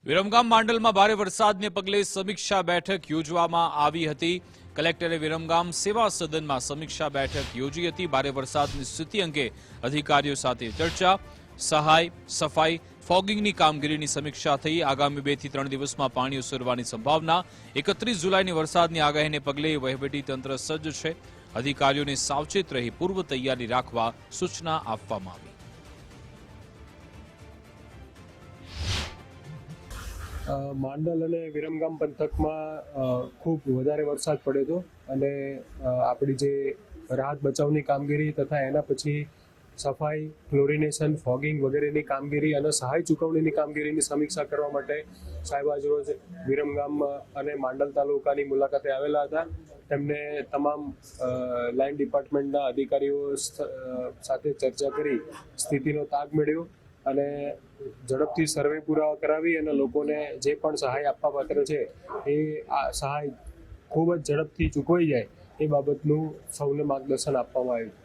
વિરમગામ માંડલમાં ભારે વરસાદને પગલે સમીક્ષા બેઠક યોજવામાં આવી હતી। કલેક્ટરે વિરમગામ સેવા સદનમાં સમીક્ષા બેઠક યોજી હતી। ભારે વરસાદની સ્થિતિ અંગે અધિકારીઓ સાથે ચર્ચા, સહાય, સફાઈ, ફોગિંગની કામગીરીની સમીક્ષા થઈ। આગામી 2 થી 3 દિવસમાં પાણી ઓસરવાની સંભાવના। 31 જુલાઈની વરસાદની આગાહીને પગલે વહીવટીતંત્ર સજ્જ છે। અધિકારીઓને સાવચેત રહી પૂર્વ તૈયારી રાખવા સૂચના આપવામાં આવી। માંડલ અને વિરમગામ પંથકમાં ખૂબ વધારે વરસાદ પડ્યો હતો અને આપણી જે રાહત બચાવની કામગીરી તથા એના પછી સફાઈ, ક્લોરિનેશન, ફોગિંગ વગેરેની કામગીરી અને સહાય ચૂકવણીની કામગીરીની સમીક્ષા કરવા માટે સાહેબ આજરોજ વિરમગામ અને માંડલ તાલુકાની મુલાકાતે આવેલા હતા। તેમને તમામ લાઇન ડિપાર્ટમેન્ટના અધિકારીઓ સાથે ચર્ચા કરી સ્થિતિનો તાગ મેળવ્યો અને ઝડપથી સર્વે પુરાવા કરાવી અને લોકોને જે પણ સહાય આપવા પાત્ર છે એ આ સહાય ખૂબ જ ઝડપથી ચૂકવાઈ જાય એ બાબતનું સૌને માર્ગદર્શન આપવામાં આવ્યું।